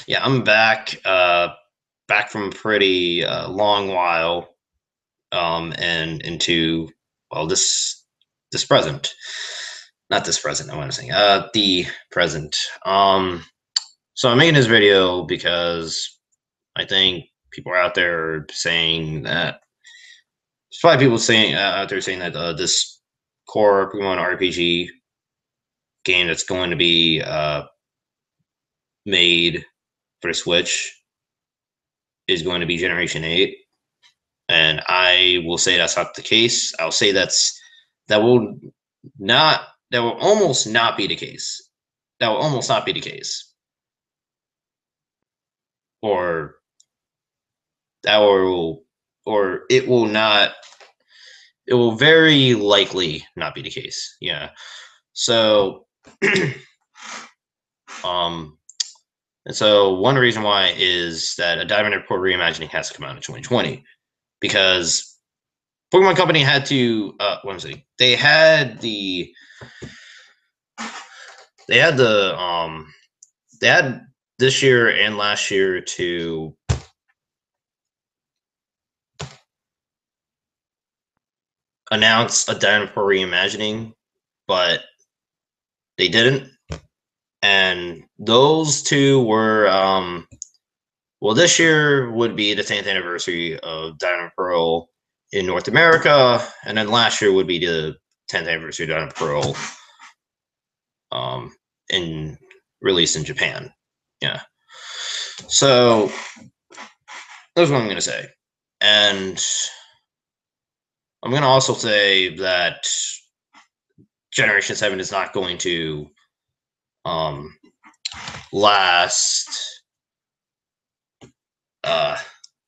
Yeah, I'm back. Back from a pretty long while. And into this present, not this present. I want to say the present. So I'm making this video because I think people are out there saying that there's probably people saying out there saying that this core Pokemon RPG game that's going to be made for the Switch is going to be Generation 8. And I will say that's not the case. I'll say that will not that will almost not be the case. That will almost not be the case. Or that will or it will not it will very likely not be the case. Yeah. So um and so one reason why is that a Diamond Report reimagining has to come out in 2020 because Pokemon Company had to what was it? They had they had this year and last year to announce a Dynapore reimagining, but they didn't. And those two were well, this year would be the 10th anniversary of Diamond Pearl in North America, and then last year would be the 10th anniversary of Diamond Pearl in released in Japan. Yeah. So that's what I'm gonna say. And I'm gonna also say that Generation 7 is not going to last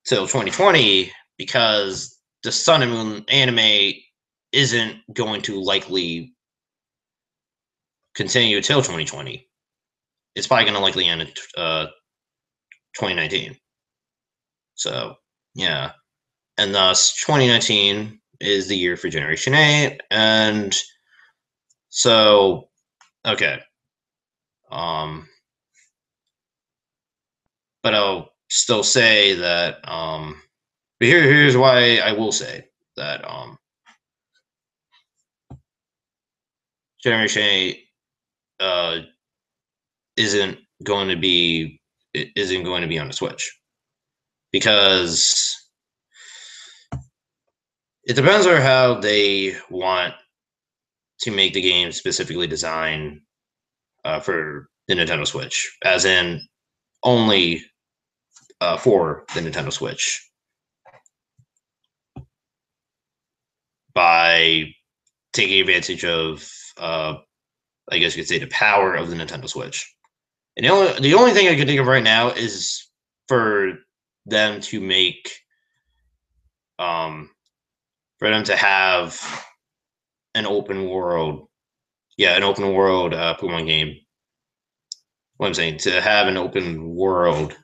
till 2020 because the Sun and Moon anime isn't going to likely continue till 2020. It's probably going to likely end in 2019. So, yeah. And thus, 2019 is the year for Generation 8. And so, okay. But I'll still say that, but here's why I will say that Generation 8 isn't going to be on the Switch because it depends on how they want to make the game specifically designed for the Nintendo Switch, as in only for the Nintendo Switch by taking advantage of, I guess you could say, the power of the Nintendo Switch. And the only thing I can think of right now is for them to make, for them to have an open world, Pokemon game. What I'm saying, to have an open world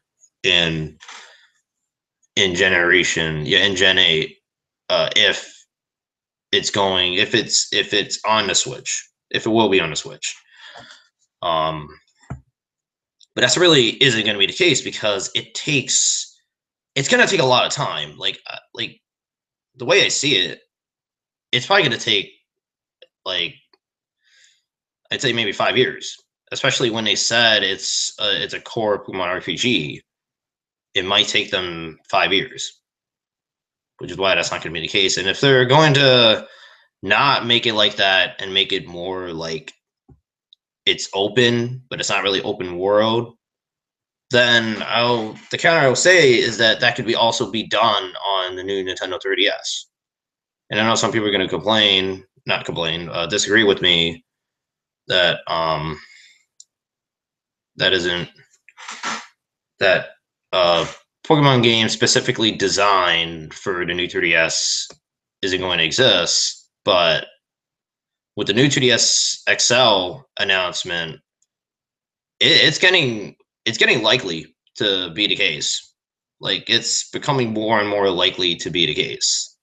in Generation, in Gen 8, if it's on the Switch, if it will be on the Switch. But that's really isn't going to be the case because it's going to take a lot of time. Like the way I see it, it's probably going to take like I'd say maybe 5 years, especially when they said it's a core Pokemon RPG. It might take them 5 years, which is why that's not going to be the case. And if they're going to not make it like that and make it more like it's open, but it's not really open world, then the counter I'll say is that could also be done on the new Nintendo 3DS. And I know some people are going to disagree with me that that Pokemon game specifically designed for the new 3DS isn't going to exist, but with the new 2DS XL announcement, it's getting likely to be the case. Like it's becoming more and more likely to be the case.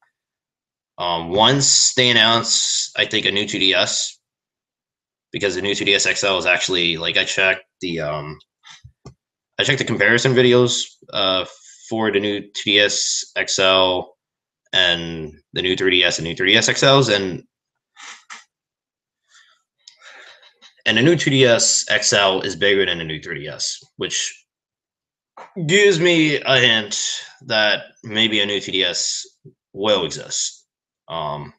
Once they announce, I think, a new 2DS, because the new 2DS XL is actually, like, I checked I checked the comparison videos for the new 2DS XL and the new 3DS and new 3DS XLs, and the new 2DS XL is bigger than the new 3DS, which gives me a hint that maybe a new 2DS will exist. And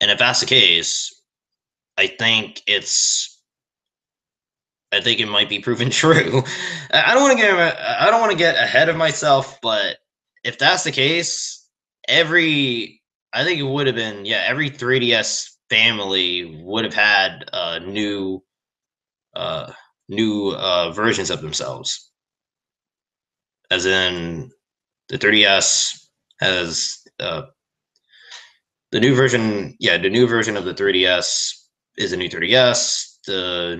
if that's the case, I think it might be proven true. I don't want to get ahead of myself, but if that's the case, I think it would have been, every 3DS family would have had new versions of themselves. As in, the 3DS has the new version. Yeah, the new version of the 3DS is a new 3DS. The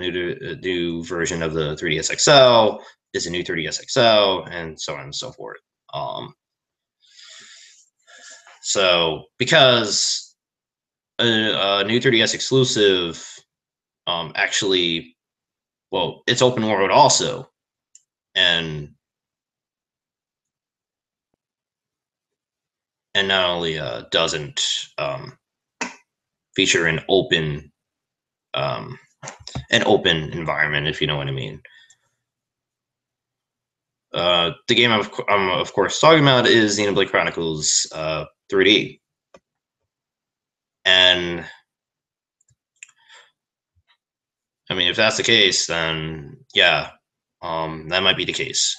new version of the 3DS XL is a new 3DS XL, and so on and so forth. So because a new 3DS exclusive, actually, well, it's open world also, and not only doesn't feature an open environment, if you know what I mean. The game I'm of course talking about is Xenoblade Chronicles 3D, and I mean, if that's the case, then yeah, that might be the case,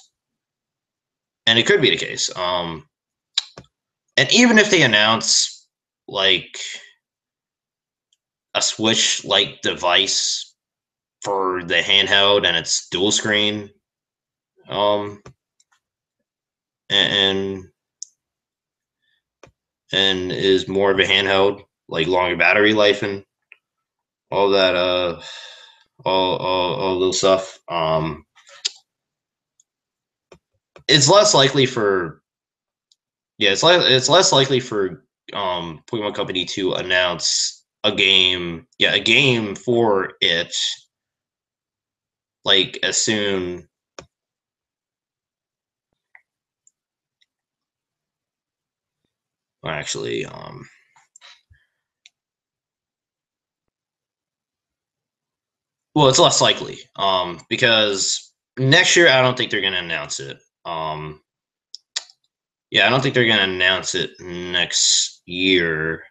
and it could be the case. And even if they announce like a Switch-like device for the handheld and it's dual screen, and is more of a handheld, like longer battery life and all that, all those stuff. It's less likely for it's less likely for Pokemon Company to announce a game for it, like as soon. Well, actually, well, it's less likely, because next year I don't think they're gonna announce it. Yeah, I don't think they're gonna announce it next year.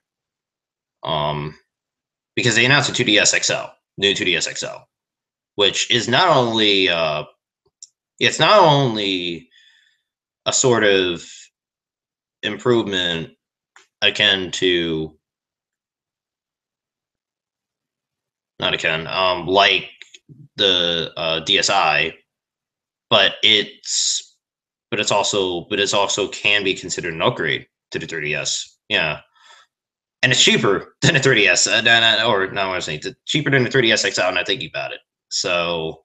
Because they announced a 2DS XL, new 2DS XL, which is not only it's not only a sort of improvement akin to not akin like the DSi, but it's also can be considered an upgrade to the 3DS. Yeah, and it's cheaper than a 3DS. Or no, I was saying cheaper than the 3DS XL. Not thinking about it. So,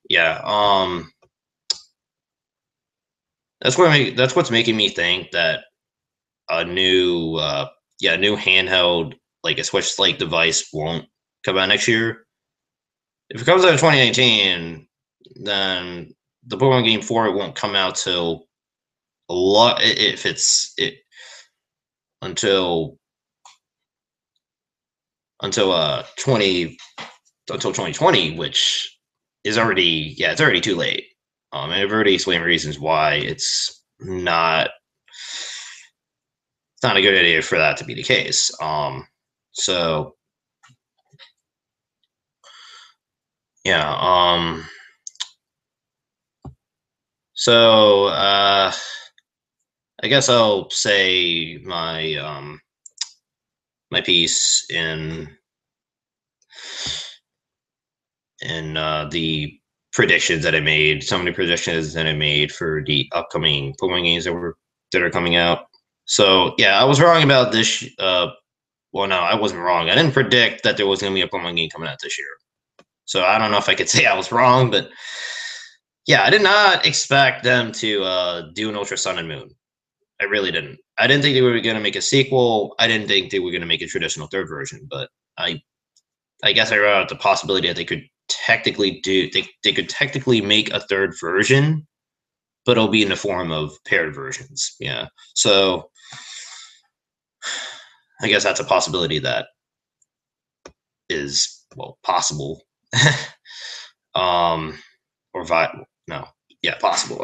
yeah, that's what's making me think that a new new handheld, like a Switch like device, won't come out next year. If it comes out in 2019, then the Pokemon game for it won't come out till a lot if it's it until 2020, which is already it's already too late. And I've already explained reasons why it's not a good idea for that to be the case. So yeah, so I guess I'll say my piece in the predictions that I made, some of the predictions that I made for the upcoming Pokemon games that are coming out. So yeah, I was wrong about this. Well, no, I wasn't wrong. I didn't predict that there was going to be a Pokemon game coming out this year. So I don't know if I could say I was wrong, but yeah, I did not expect them to do an Ultra Sun and Moon. I really didn't. I didn't think they were going to make a sequel. I didn't think they were going to make a traditional third version, but I I guess I wrote out the possibility that they could technically do they could technically make a third version, but it'll be in the form of paired versions. Yeah. So I guess that's a possibility that is possible. Or no. Yeah, possible.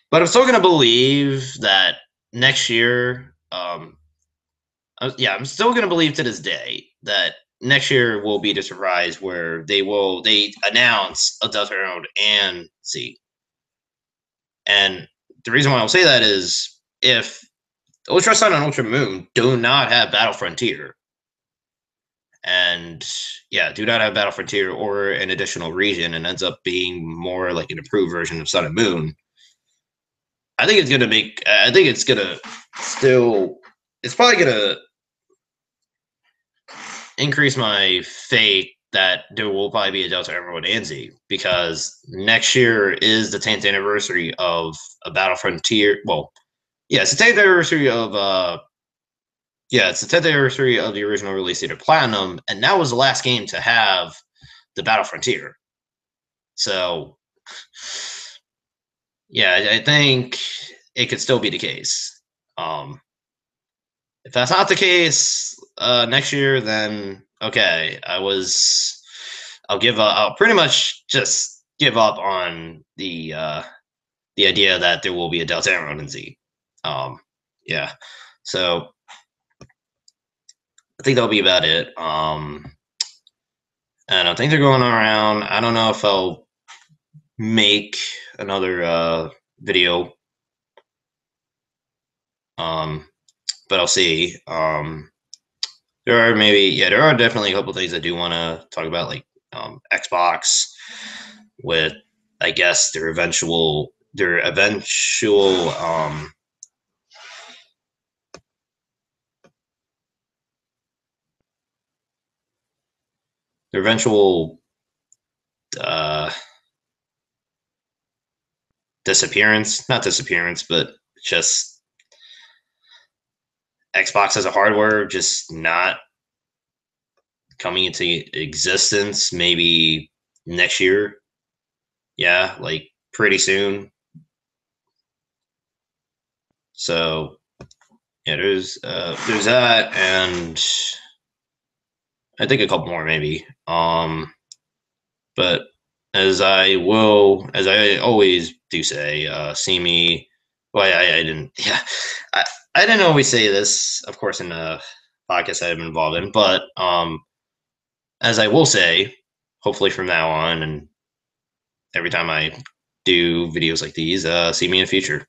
But I'm still gonna believe that next year, I'm still gonna believe to this day that next year will be the surprise where they announce a Deltarune and Z. And the reason why I'll say that is if Ultra Sun and Ultra Moon do not have Battle Frontier, and yeah, do not have Battle Frontier or an additional region, and ends up being more like an improved version of Sun and Moon, I think it's gonna make. I think it's gonna still. It's probably gonna increase my faith that there will probably be a Delta Emerald and Z, because next year is the 10th anniversary of a Battle Frontier. Well, yeah, it's the 10th anniversary of it's the 10th anniversary of the original release date of Platinum, and that was the last game to have the Battle Frontier. So, yeah, I think it could still be the case. If that's not the case next year, then okay, I'll pretty much just give up on the idea that there will be a Delta Emerald in Z. Yeah, so I think that'll be about it. And I think they're going around. I don't know if I'll make another video. But I'll see. There are definitely a couple things I do want to talk about, like Xbox with, I guess, their eventual their eventual uh, disappearance, not disappearance, but just Xbox as a hardware just not coming into existence maybe next year. Yeah, like pretty soon. So yeah, there's that, and I think a couple more maybe. But as I always do say, see me. Well, I didn't. Yeah, I didn't always say this, of course, in the podcast I've been involved in, but as I will say, hopefully from now on, and every time I do videos like these, see me in the future.